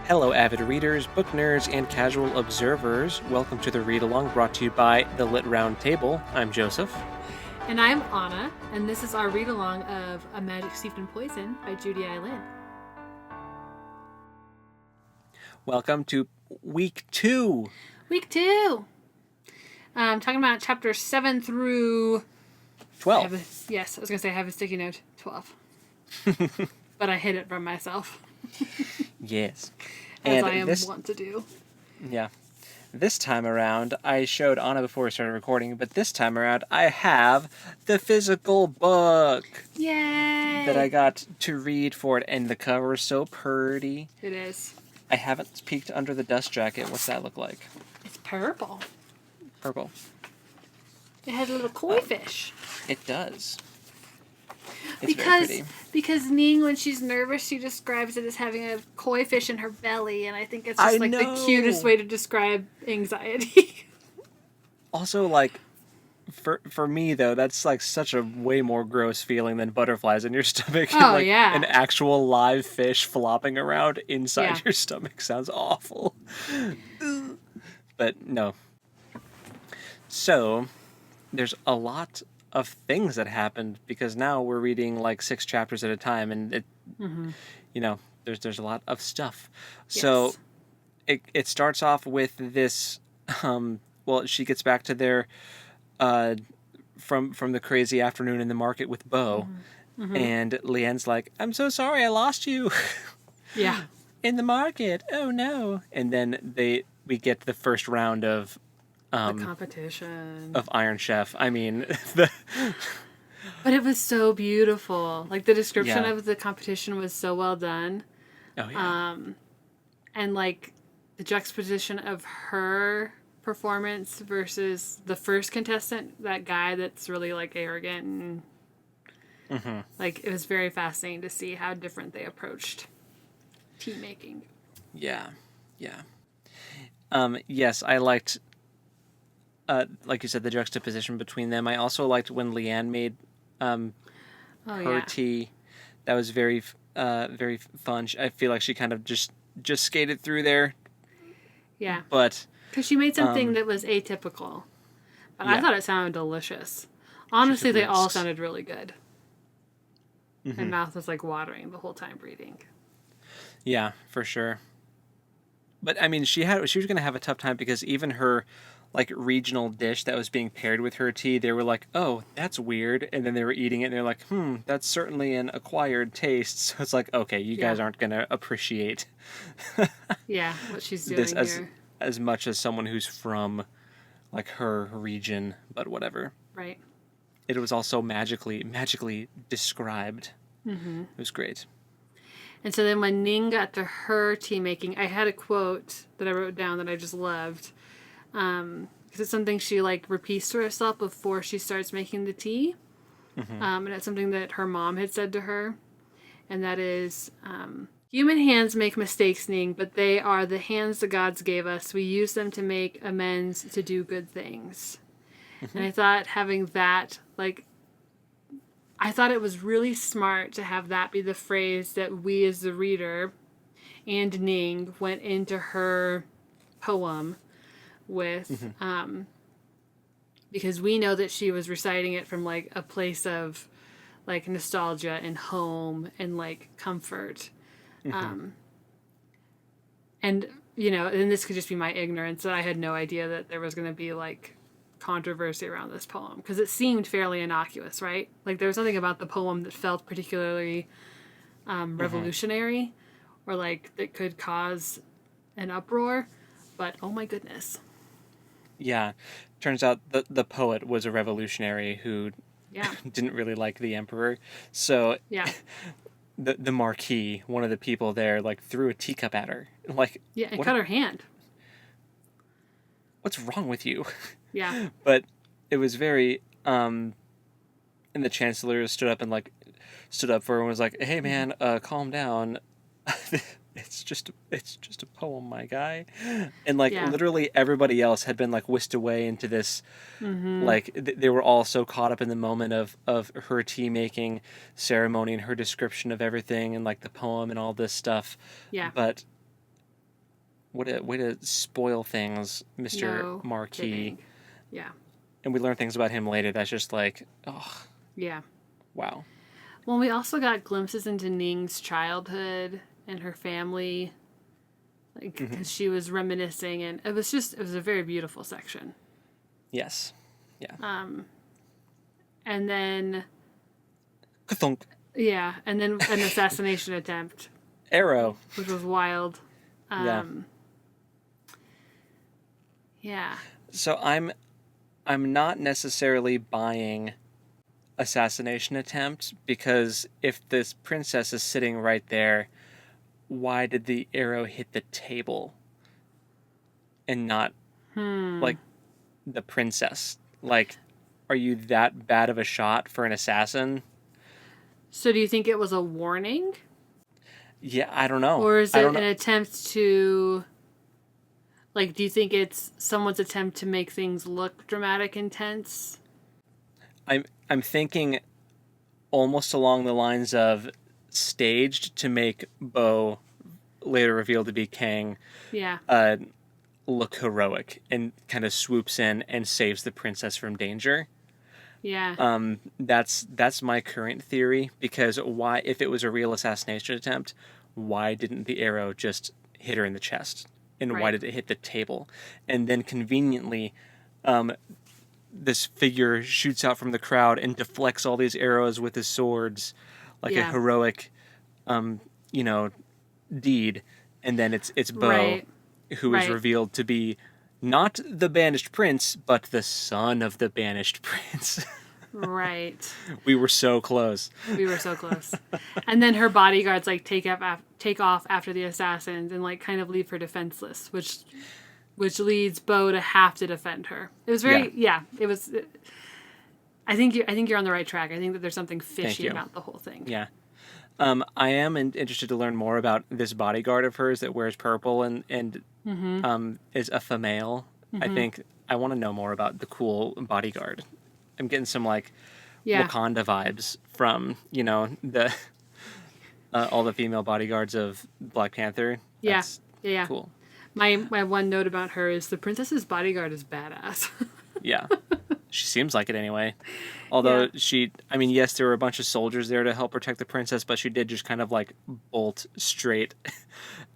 Hello, avid readers, book nerds, and casual observers. Welcome to the read along brought to you by the Lit Round Table. I'm Joseph. And I'm Anna, and this is our read along of A Magic Steeped in Poison by Judy I. Lin. Welcome to week 2. Week 2. Talking about chapters 7 through 12. I was going to say I have a sticky note. 12. But I hid it from myself. Yes. As I am wont to do. Yeah. This time around, I showed Anna before we started recording, but this time around, I have the physical book. Yay! That I got to read for it, and the cover is so pretty. It is. I haven't peeked under the dust jacket. What's that look like? It's purple. Purple. It has a little koi fish. It does. It's very pretty. Because Ning, when she's nervous, she describes it as having a koi fish in her belly, and I think it's just the cutest way to describe anxiety. Also, for me though, that's like such a way more gross feeling than butterflies in your stomach. Oh, yeah. An actual live fish flopping around inside your stomach sounds awful. But no. So, there's a lot of things that happened because now we're reading like 6 chapters at a time, and it, there's a lot of stuff. Yes. So it starts off with this. She gets back to their from the crazy afternoon in the market with Bo, and Leanne's like, "I'm so sorry, I lost you." Yeah. In the market. Oh no! And then we get the first round of. The competition of Iron Chef. I mean, but it was so beautiful. Like the description of the competition was so well done. Oh yeah. And like the juxtaposition of her performance versus the first contestant, that guy that's really like arrogant and like it was very fascinating to see how different they approached tea making. Yeah. Yes, I liked. Like you said, the juxtaposition between them. I also liked when Leanne made her tea. That was very fun. I feel like she kind of just skated through there. Yeah. But because she made something that was atypical. But I thought it sounded delicious. Honestly, they all sounded really good. My mouth was like watering the whole time reading. Yeah, for sure. But I mean, she was going to have a tough time because even her like regional dish that was being paired with her tea, they were like, "Oh, that's weird," and then they were eating it, and they're like, "That's certainly an acquired taste." So it's like, okay, you guys aren't gonna appreciate, what she's doing this here as much as someone who's from, like her region, but whatever. Right. It was also magically described. Mm-hmm. It was great. And so then when Ning got to her tea making, I had a quote that I wrote down that I just loved. Because it's something she like repeats to herself before she starts making the tea. And it's something that her mom had said to her. And that is, human hands make mistakes, Ning, but they are the hands the gods gave us. We use them to make amends, to do good things. And I thought having that, I thought it was really smart to have that be the phrase that we as the reader and Ning went into her poem with, because we know that she was reciting it from like a place of like nostalgia and home and like comfort. And and this could just be my ignorance that I had no idea that there was going to be like controversy around this poem because it seemed fairly innocuous, right? Like there was something about the poem that felt particularly revolutionary or like that could cause an uproar, but oh my goodness. Yeah, turns out the poet was a revolutionary who didn't really like the emperor. So the marquis, one of the people there, like threw a teacup at her. Like and cut her hand. What's wrong with you? Yeah. But it was very and the chancellor stood up for her and was like, "Hey man, calm down. It's just a poem, my guy." And literally everybody else had been like whisked away into this like they were all so caught up in the moment of her tea making ceremony and her description of everything and like the poem and all this stuff. Yeah. But What a way to spoil things, Mr. No Marquis. kidding. Yeah. And we learn things about him later that's just like, oh, Yeah. wow. Well, we also got glimpses into Ning's childhood and her family, like because she was reminiscing, and it was a very beautiful section. Yes. Yeah. And then Ka-thunk. yeah, and then an assassination attempt, Arrow. which was wild. Yeah. Yeah. So I'm not necessarily buying assassination attempt, because if this princess is sitting right there, why did the arrow hit the table and not like the princess? Like, are you that bad of a shot for an assassin? So do you think it was a warning? Yeah, I don't know. Or is I it don't an know. attempt to, like, do you think it's someone's attempt to make things look dramatic and tense? I'm thinking almost along the lines of staged to make Bo, later revealed to be Kang, Yeah. look heroic, and kind of swoops in and saves the princess from danger. Yeah. That's my current theory, because why, if it was a real assassination attempt, why didn't the arrow just hit her in the chest? And why Right. did it hit the table? And then conveniently, this figure shoots out from the crowd and deflects all these arrows with his swords, like a Yeah. heroic, you know, deed. And then it's Bo, Right. who is Right. revealed to be not the banished prince, but the son of the banished prince. Right. We were so close. We were so close. And then her bodyguards like take off after the assassins and like kind of leave her defenseless, which leads Bo to have to defend her. It was very it was. I think you're on the right track. I think that there's something fishy you. about the whole thing. Yeah. I am interested to learn more about this bodyguard of hers that wears purple and is a female. I think I want to know more about the cool bodyguard. I'm getting some like Yeah. Wakanda vibes from the all the female bodyguards of Black Panther. Yeah. That's Yeah. cool. My one note about her is the princess's bodyguard is badass. Yeah. She seems like it anyway. Although yes, there were a bunch of soldiers there to help protect the princess, but she did just kind of like bolt straight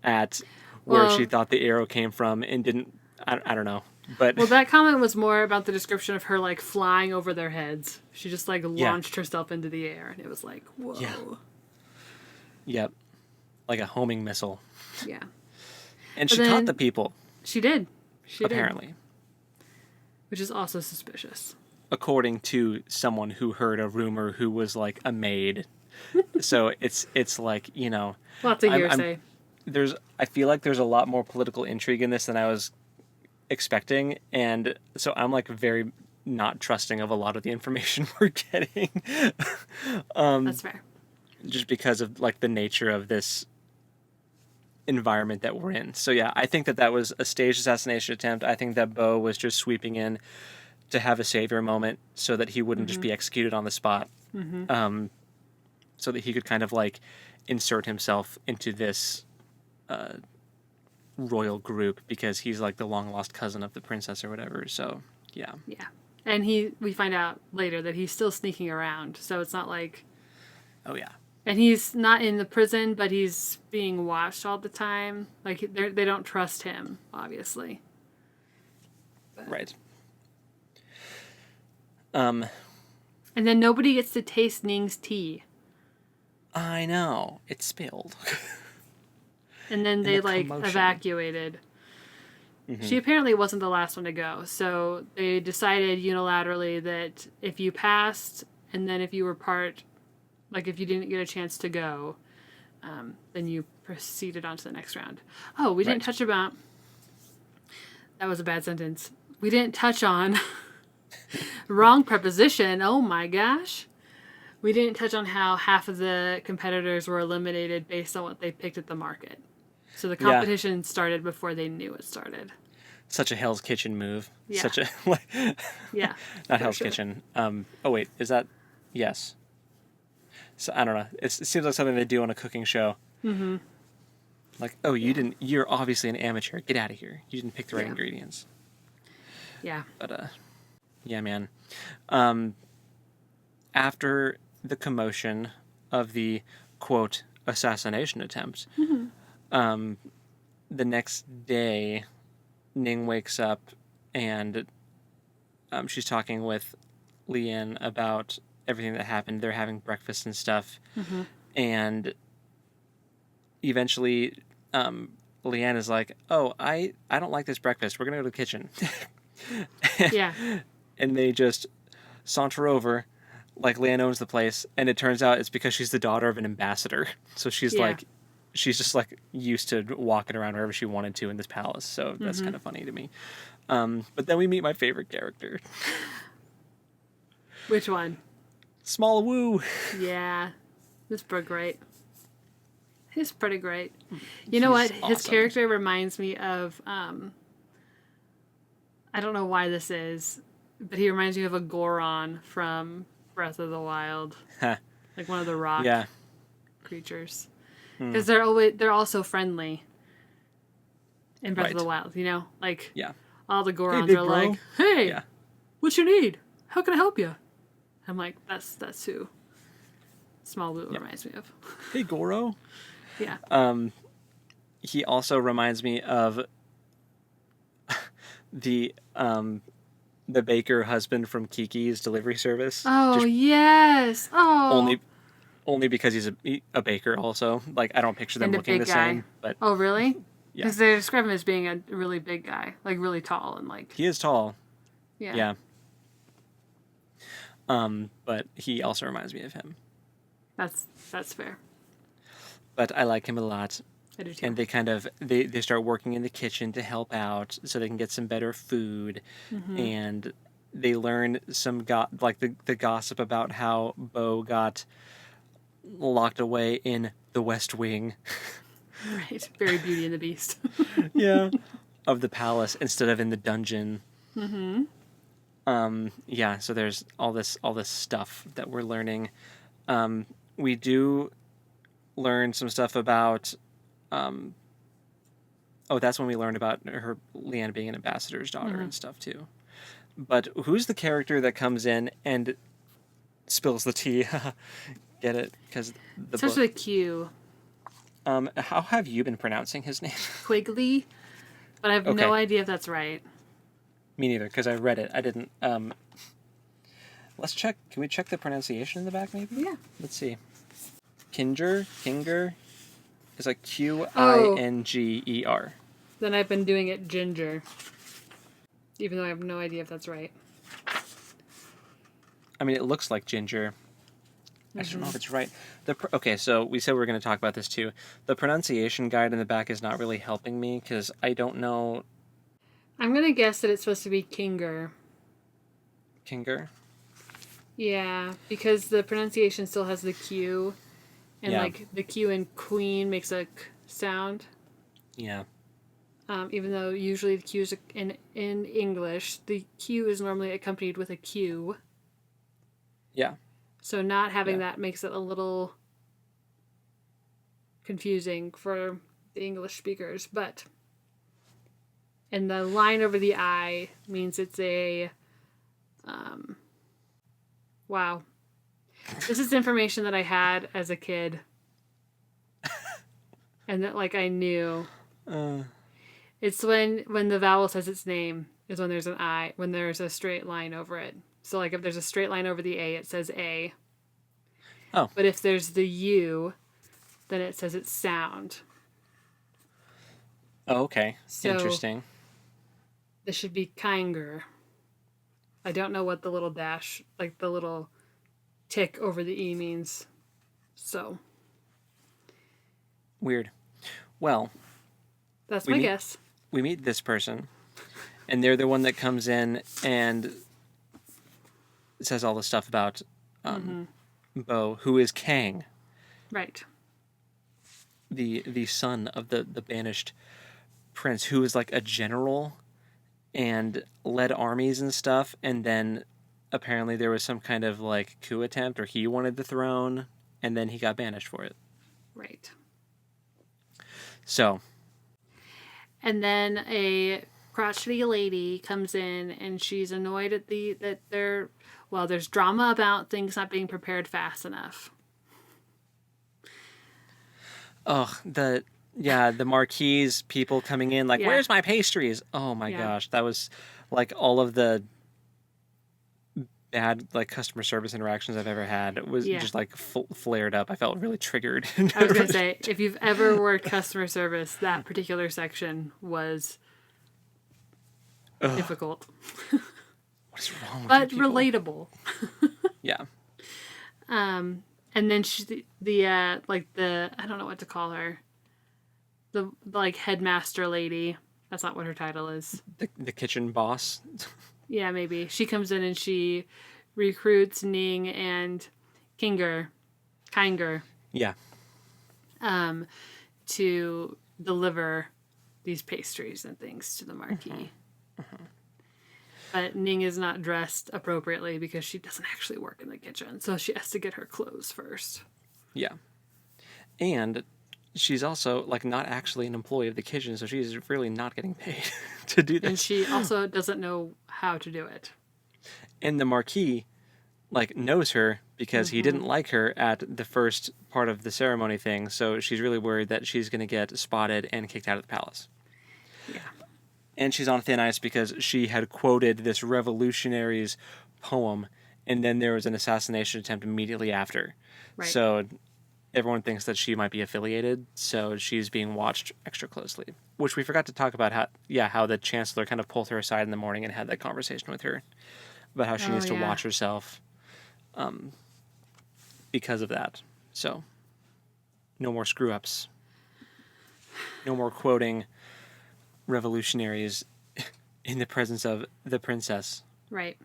at where Well- she thought the arrow came from and didn't. I don't know. But Well, that comment was more about the description of her like flying over their heads. She just like launched herself into the air, and it was like, whoa. Yeah. Yep. Like a homing missile. Yeah. And But she taught then- the people, She did. She did. apparently. Which is also suspicious. According to someone who heard a rumor who was like a maid. So it's like, Lots of I'm- hearsay. I feel like there's a lot more political intrigue in this than I was expecting, and so I'm like very not trusting of a lot of the information we're getting. That's fair. Just because of like the nature of this environment that we're in. So yeah, I think that was a staged assassination attempt. I think that Bo was just sweeping in to have a savior moment so that he wouldn't just be executed on the spot. So that he could kind of like insert himself into this royal group, because he's like the long lost cousin of the princess or whatever. So yeah. Yeah. And we find out later that he's still sneaking around. So it's not like, Oh yeah. and he's not in the prison, but he's being watched all the time. Like they don't trust him, obviously. Right. And then nobody gets to taste Ning's tea. I know. It spilled. And then they the like commotion. evacuated. She apparently wasn't the last one to go. So they decided unilaterally that if you passed and then if you were if you didn't get a chance to go, then you proceeded on to the next round. Oh, we didn't Right. touch about. That was a bad sentence. We didn't touch on. Wrong preposition. Oh my gosh. We didn't touch on how half of the competitors were eliminated based on what they picked at the market. So the competition started before they knew it started. Such a Hell's Kitchen move. Yeah. Such a like, Yeah. not for Hell's sure. Kitchen. Oh wait, is that? Yes. So I don't know. It seems like something they do on a cooking show. Like, oh, you're obviously an amateur. Get out of here. You didn't pick the right Yeah. ingredients. Yeah. But, yeah, man. After the commotion of the, quote, assassination attempt, the next day, Ning wakes up and she's talking with Leanne about everything that happened. They're having breakfast and stuff. And eventually, Leanne is like, oh, I don't like this breakfast. We're going to go to the kitchen. Yeah. And they just saunter over like Leanne owns the place. And it turns out it's because she's the daughter of an ambassador. So she's Yeah. she's just like used to walking around wherever she wanted to in this palace. So that's kind of funny to me. But then we meet my favorite character. Which one? Small Woo. Yeah. It's pretty great. He's pretty great. You know what? He's His awesome. character reminds me of, I don't know why this is, but he reminds me of a Goron from Breath of the Wild. Like one of the rock Yeah. creatures. Because they're all so friendly in Breath of Right. the Wild, you know? Like, Yeah. all the Gorons big are bro. like, hey, Yeah. what you need? How can I help you? I'm like, that's who Small Blue reminds me of. Hey, Goro. Yeah. He also reminds me of the baker husband from Kiki's delivery service. Oh, Just yes. Oh. only because he's a baker also. Like, I don't picture them And a looking the big guy. same, but Oh, really? Yeah. Because they describe him as being a really big guy. Like, really tall and, like, he is tall. yeah. Yeah. But he also reminds me of him. That's fair. But I like him a lot. I do too. And they kind of they start working in the kitchen to help out so they can get some better food. And they learn some the gossip about how Bo got locked away in the West Wing. Right. Very Beauty and the Beast. Yeah. Of the palace instead of in the dungeon. Yeah, so there's all this stuff that we're learning. We do learn some stuff about that's when we learned about her Leanne being an ambassador's daughter and stuff too. But who's the character that comes in and spills the tea? Get it? Because the Starts book. with a Q. How have you been pronouncing his name? Quigley. But I have Okay. no idea if that's right. Me neither, because I read it. I didn't. Let's check. Can we check the pronunciation in the back, maybe? Yeah. Let's see. Kinger is like Qinger. Then I've been doing it Ginger. Even though I have no idea if that's right. I mean, it looks like ginger. I just don't know if it's right. Okay, so we said we were going to talk about this too. The pronunciation guide in the back is not really helping me because I don't know. I'm going to guess that it's supposed to be Kinger. Kinger? Yeah, because the pronunciation still has the Q. And, Yeah. like, the Q in Queen makes a K sound. Yeah. Even though usually the Q is in English, the Q is normally accompanied with a Q. Yeah. So not having Yeah. that makes it a little confusing for the English speakers. But, and the line over the I means it's a, wow. This is information that I had as a kid. And that, like, I knew. It's when the vowel says its name is when there's an I, when there's a straight line over it. So, like, if there's a straight line over the A, it says A. Oh. But if there's the U, then it says it's sound. Oh, okay. So- Interesting. This should be kinder. I don't know what the little dash, like the little tick over the E means. So, Weird. Well, that's We my need- guess. we meet this person, and they're the one that comes in and says all the stuff about Bo, who is Kang, Right. the son of the banished prince, who is like a general and led armies and stuff, and then apparently there was some kind of like coup attempt, or he wanted the throne, and then he got banished for it. Right. So, And then a crotchety lady comes in and she's annoyed at there's drama about things not being prepared fast enough. the marquise people coming in like, Yeah. where's my pastries? Oh my gosh, that was like all of the bad like customer service interactions I've ever had. It was just like flared up. I felt really triggered. I was gonna say, if you've ever worked customer service, that particular section was difficult. What is wrong with but you people? Relatable. Yeah. And then the I don't know what to call her, the like headmaster lady. That's not what her title is. The kitchen boss. Yeah, maybe she comes in and she recruits Ning and Kinger. Yeah. To deliver these pastries and things to the marquee. But Ning is not dressed appropriately because she doesn't actually work in the kitchen. So she has to get her clothes first. Yeah. And she's also like not actually an employee of the kitchen, so she's really not getting paid to do this. And she also doesn't know how to do it. And the marquis like knows her because he didn't like her at the first part of the ceremony thing, so she's really worried that she's going to get spotted and kicked out of the palace. Yeah. And she's on thin ice because she had quoted this revolutionary's poem, and then there was an assassination attempt immediately after. Right. So everyone thinks that she might be affiliated, so she's being watched extra closely. Which we forgot to talk about how the chancellor kind of pulled her aside in the morning and had that conversation with her about how she needs to watch herself because of that. So no more screw-ups. No more quoting revolutionaries in the presence of the princess. Right.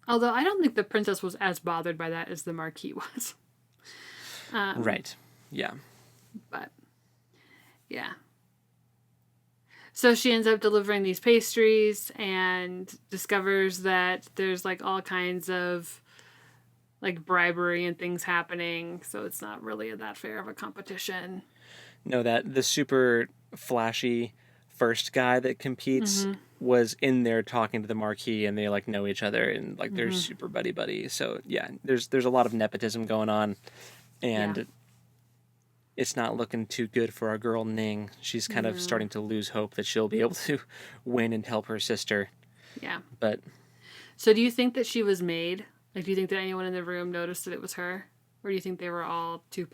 Although I don't think the princess was as bothered by that as the marquis was. Right. Yeah. But, yeah. So she ends up delivering these pastries and discovers that there's like all kinds of like bribery and things happening. So it's not really that fair of a competition. No, that the super flashy first guy that competes was in there talking to the marquis, and they like know each other and like they're super buddy. So yeah, there's a lot of nepotism going on, and it's not looking too good for our girl Ning. She's kind of starting to lose hope that she'll be able to win and help her sister. Yeah. But so do you think that she was made? Like, do you think that anyone in the room noticed that it was her, or do you think they were all too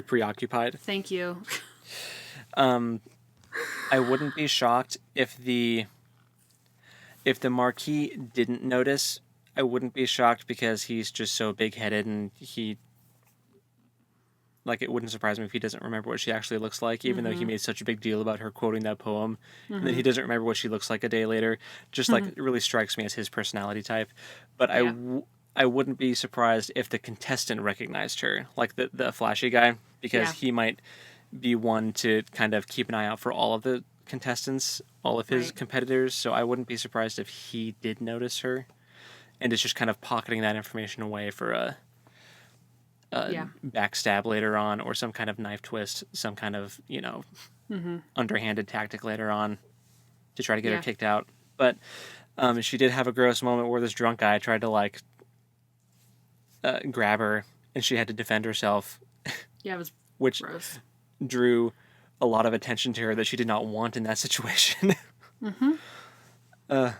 preoccupied? Thank you. I wouldn't be shocked if the marquis didn't notice. I wouldn't be shocked because he's just so big-headed, and it wouldn't surprise me if he doesn't remember what she actually looks like, even though he made such a big deal about her quoting that poem, and then he doesn't remember what she looks like a day later. Just it really strikes me as his personality type. But I wouldn't be surprised if the contestant recognized her, like the flashy guy, because he might be one to kind of keep an eye out for all of the contestants, all of his competitors. So I wouldn't be surprised if he did notice her and is just kind of pocketing that information away for a backstab later on, or some kind of knife twist, some kind of, underhanded tactic later on to try to get her kicked out. But she did have a gross moment where this drunk guy tried to grab her, and she had to defend herself. Yeah, it was which gross. Drew a lot of attention to her that she did not want in that situation. But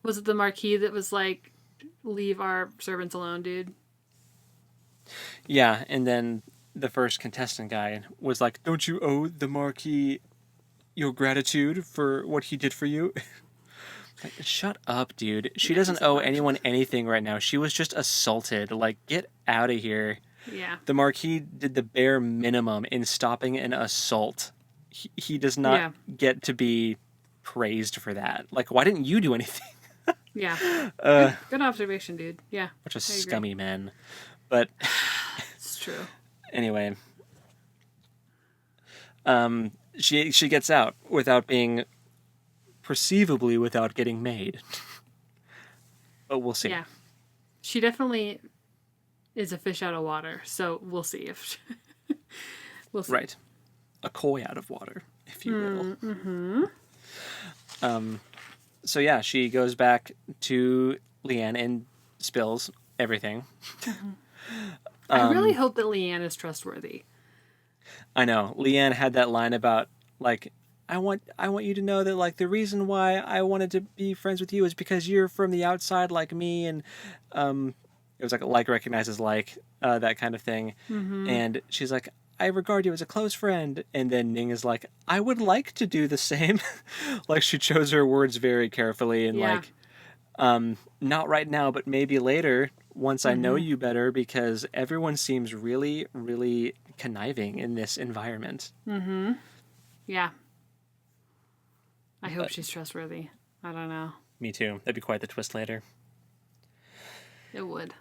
was it the marquis that was like, leave our servants alone, dude? Yeah, and then the first contestant guy was like, don't you owe the marquis your gratitude for what he did for you? Like, shut up, dude. She doesn't owe anyone anything right now. She was just assaulted. Like, get out of here. Yeah. The marquis did the bare minimum in stopping an assault. He does not get to be praised for that. Like, why didn't you do anything? Yeah. Good observation, dude. Yeah. Bunch of scummy men. But it's true. Anyway, she gets out without being perceivably without getting made. But we'll see. Yeah. She definitely is a fish out of water. So we'll see if we'll see. Right. A koi out of water, if you will. Mm-hmm. So yeah, she goes back to Leanne and spills everything. I really hope that Leanne is trustworthy. I know. Leanne had that line about like I want you to know that like the reason why I wanted to be friends with you is because you're from the outside like me, and it was like recognizes like that kind of thing. Mm-hmm. And she's like, I regard you as a close friend. And then Ning is like, I would like to do the same. Like she chose her words very carefully and Yeah. like not right now, but maybe later once I know Mm-hmm. you better, because everyone seems really, really conniving in this environment. Mm-hmm. Yeah. I hope she's trustworthy. I don't know. Me too. That'd be quite the twist later. It would.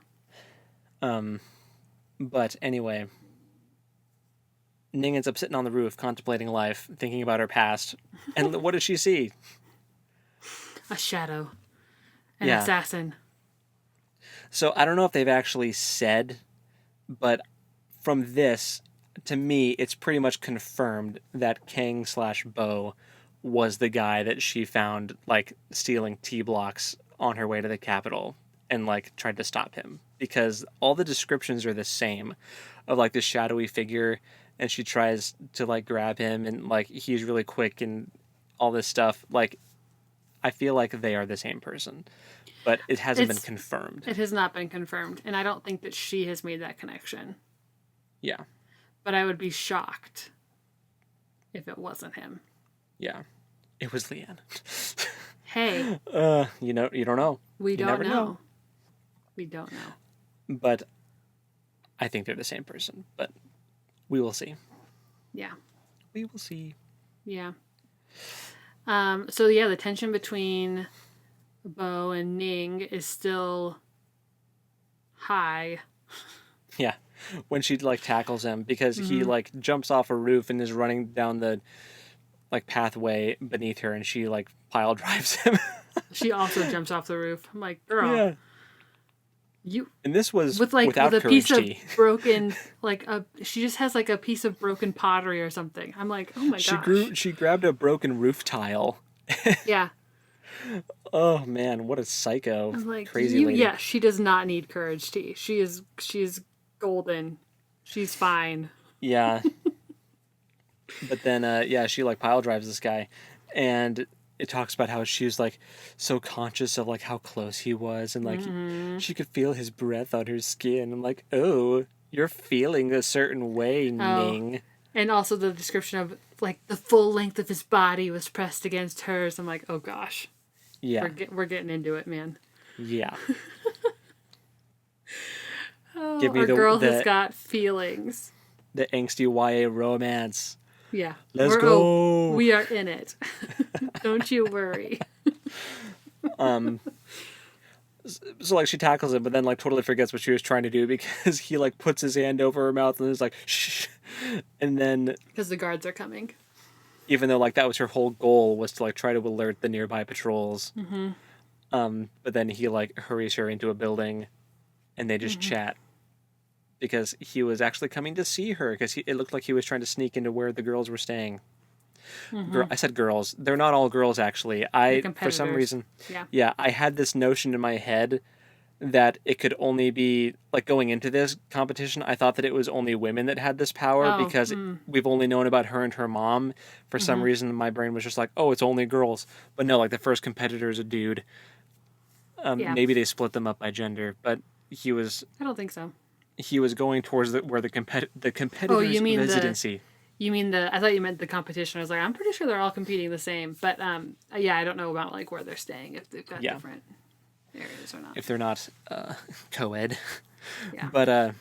But anyway, Ning ends up sitting on the roof, contemplating life, thinking about her past. And what does she see? A shadow. An Yeah. assassin. So I don't know if they've actually said, but from this, to me, it's pretty much confirmed that Kang/Bo was the guy that she found, like, stealing T-blocks on her way to the Capitol and, like, tried to stop him. Because all the descriptions are the same of, like, this shadowy figure, and she tries to, like, grab him, and, like, he's really quick and all this stuff. Like, I feel like they are the same person. But it hasn't been confirmed. It has not been confirmed. And I don't think that she has made that connection. Yeah. But I would be shocked if it wasn't him. Yeah. It was Leanne. Hey. You don't know. We You don't never know. We don't know. But I think they're the same person. But we will see. Yeah. We will see. Yeah. So yeah, the tension between Bo and Ning is still high. Yeah. When she like tackles him because he like jumps off a roof and is running down the like pathway beneath her, and she like pile drives him. She also jumps off the roof. I'm like, girl, Yeah. you And this was with without a piece courage of tea. broken she just has like a piece of broken pottery or something. I'm like, oh my gosh. She grabbed a broken roof tile. Yeah. Oh man, what a psycho. I'm like, Crazy lady. yeah, she does not need courage tea. She is golden. She's fine. Yeah. But then, yeah, she like pile drives this guy, and it talks about how she was like so conscious of like how close he was, and like she could feel his breath on her skin. I'm like, oh, you're feeling a certain way, Ning. And also the description of like the full length of his body was pressed against hers. I'm like, oh gosh, Yeah, we're getting into it, man. yeah. Oh, Give me our the girl has got feelings. the angsty YA romance. Yeah, Let's go. We are in it. Don't you worry. So like she tackles him, but then like totally forgets what she was trying to do because he like puts his hand over her mouth and is like shh, and then Because the guards are coming. even though like that was her whole goal was to like try to alert the nearby patrols. But then he like hurries her into a building, and they just chat because he was actually coming to see her because it looked like he was trying to sneak into where the girls were staying. I said girls. They're not all girls actually. For some reason, yeah, I had this notion in my head that it could only be like going into this competition. I thought that it was only women that had this power because we've only known about her and her mom. For some reason, my brain was just like, oh, it's only girls. But no, like the first competitor is a dude. Maybe they split them up by gender, but he was. I don't think so. He was going towards where the competitor's residency. You mean I thought you meant the competition. I was like, I'm pretty sure they're all competing the same. But yeah, I don't know about like where they're staying, if they've got different areas or not. If they're not co-ed. Yeah. But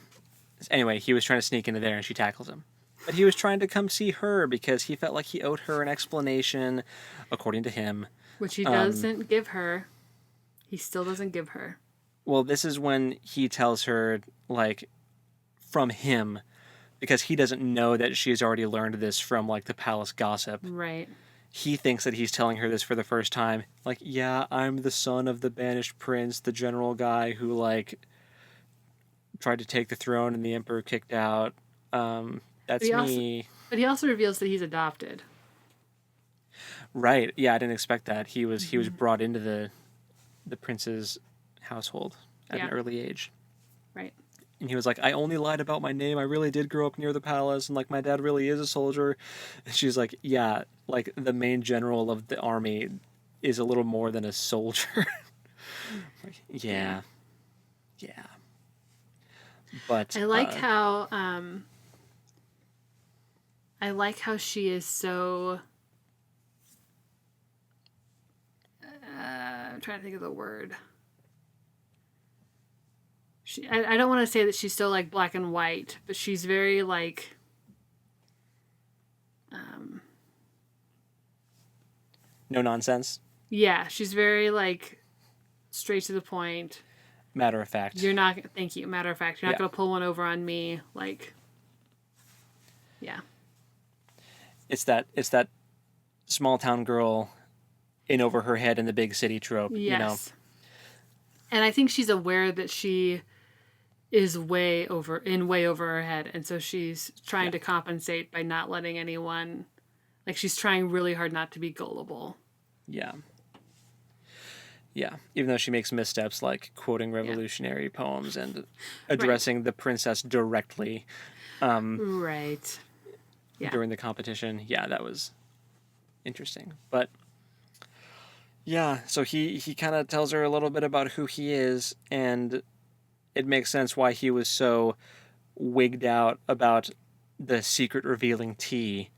anyway, he was trying to sneak into there and she tackles him. But he was trying to come see her because he felt like he owed her an explanation, according to him. Which he doesn't give her. He still doesn't give her. Well, this is when he tells her, like, from him, because he doesn't know that she's already learned this from, like, the palace gossip. Right. He thinks that he's telling her this for the first time. Like, yeah, I'm the son of the banished prince, the general guy who, like, tried to take the throne and the emperor kicked out. That's me. But he also reveals that he's adopted. Right. Yeah, I didn't expect that. He was brought into the prince's household at an early age. Right. And he was like, I only lied about my name. I really did grow up near the palace, and like my dad really is a soldier. And she's like, yeah, like the main general of the army is a little more than a soldier. Like, yeah. But I like how she is so. I'm trying to think of the word. I don't want to say that she's so like black and white, but she's very like. No nonsense. Yeah, she's very like straight to the point. Matter of fact. You're not. Thank you. Matter of fact, you're not going to pull one over on me. Like. Yeah. It's that small town girl in over her head in the big city trope. Yes. You know? And I think she's aware that she is way over her head, and so she's trying to compensate by not letting anyone. Like she's trying really hard not to be gullible. Yeah. Yeah. Even though she makes missteps like quoting revolutionary poems and addressing the princess directly. Right. Yeah. During the competition. Yeah, that was interesting. But yeah, so he kind of tells her a little bit about who he is, and it makes sense why he was so wigged out about the secret revealing tea.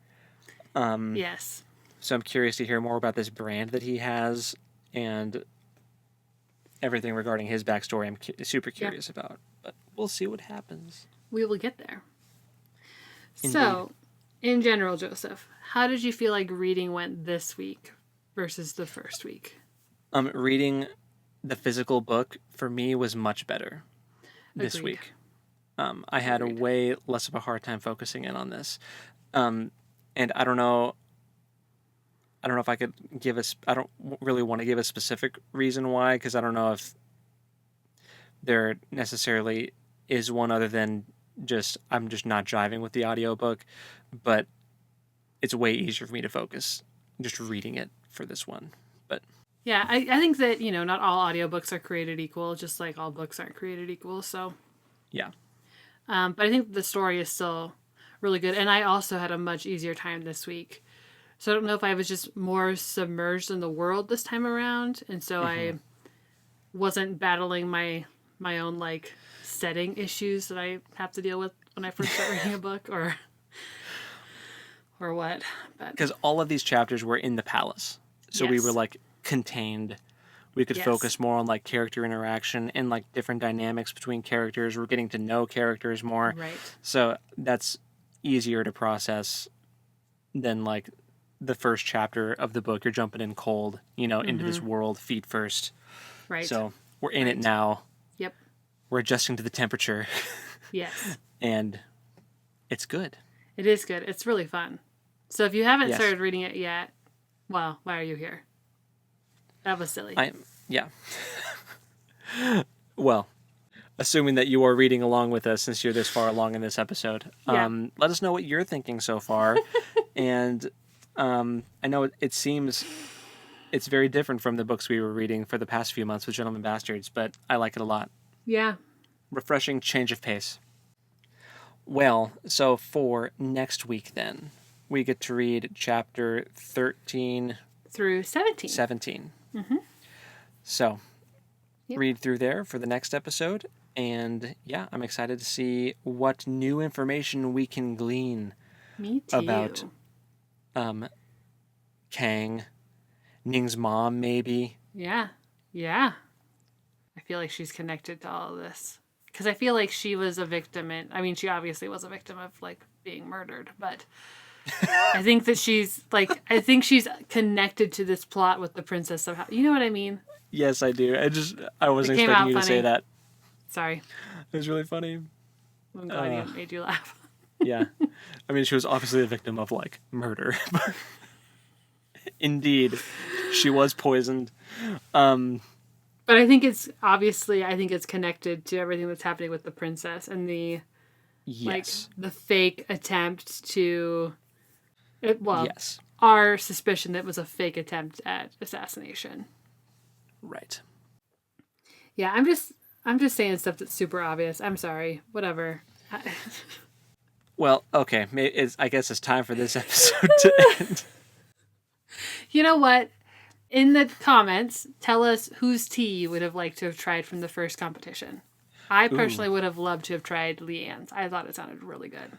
Yes. So I'm curious to hear more about this brand that he has and everything regarding his backstory. I'm super curious about, but we'll see what happens. We will get there. Indeed. So, in general, Joseph, how did you feel like reading went this week versus the first week? Reading the physical book for me was much better this Agreed. week. I had a way less of a hard time focusing in on this. And I don't know if I could I don't really want to give a specific reason why, because I don't know if there necessarily is one other than I'm just not jiving with the audiobook, but it's way easier for me to focus just reading it for this one. But yeah, I think that, not all audiobooks are created equal, just like all books aren't created equal. So yeah. But I think the story is still really good. And I also had a much easier time this week. So I don't know if I was just more submerged in the world this time around. And so I wasn't battling my own like setting issues that I have to deal with when I first start reading a book or what. Because all of these chapters were in the palace. So we were like contained. We could focus more on like character interaction and like different dynamics between characters. We're getting to know characters more. Right. So that's easier to process than like the first chapter of the book. You're jumping in cold, into this world feet first. Right. So we're in it now. Yep. We're adjusting to the temperature. Yes. And it's good. It is good. It's really fun. So if you haven't started reading it yet, well, why are you here? That was silly. Yeah. Well, assuming that you are reading along with us since you're this far along in this episode, let us know what you're thinking so far. And I know it seems it's very different from the books we were reading for the past few months with Gentlemen Bastards, but I like it a lot. Yeah. Refreshing change of pace. Well, so for next week then, we get to read chapter 13 through 17. 17. Mm-hmm. So, read through there for the next episode. And yeah, I'm excited to see what new information we can glean about Kang, Ning's mom, maybe. Yeah. Yeah. I feel like she's connected to all of this. Because I feel like she was a victim she obviously was a victim of like being murdered, but I think that she's connected to this plot with the princess somehow. You know what I mean? Yes, I do. I wasn't expecting you to say that. Sorry. It was really funny. I'm glad it made you laugh. Yeah. She was obviously a victim of like murder. Indeed. She was poisoned. But But I think it's connected to everything that's happening with the princess and the Yes. the fake attempt to Yes. our suspicion that it was a fake attempt at assassination. Right. Yeah, I'm just saying stuff that's super obvious. I'm sorry. Whatever. Well, okay. I guess it's time for this episode to end. You know what? In the comments, tell us whose tea you would have liked to have tried from the first competition. I personally would have loved to have tried Leanne's. I thought it sounded really good.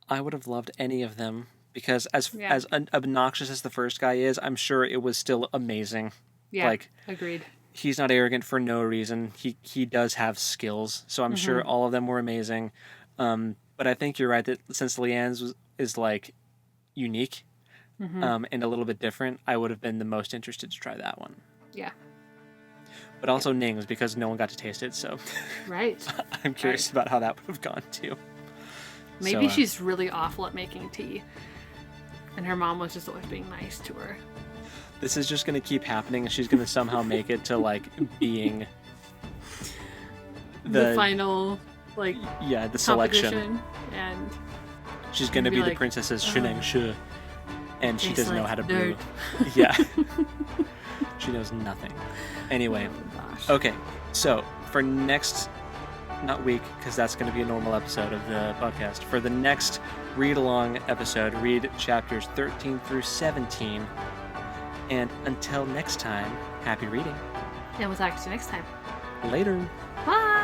I would have loved any of them because as obnoxious as the first guy is, I'm sure it was still amazing. Yeah, agreed. He's not arrogant for no reason. He does have skills, so I'm sure all of them were amazing. But I think you're right that since Leanne's is like unique and a little bit different, I would have been the most interested to try that one. Yeah. But also Ning's because no one got to taste it, so right. I'm curious about how that would have gone too. Maybe she's really awful at making tea, and her mom was just always being nice to her. This is just going to keep happening, and she's going to somehow make it to like being the final the selection, and she's going to be the princess's shenanigans, and she doesn't know how to brew. Yeah. She knows nothing. Anyway, okay, so for next, not week, because that's going to be a normal episode of the podcast. For the next read-along episode, read chapters 13 through 17. And until next time, happy reading. And we'll talk to you next time. Later. Bye.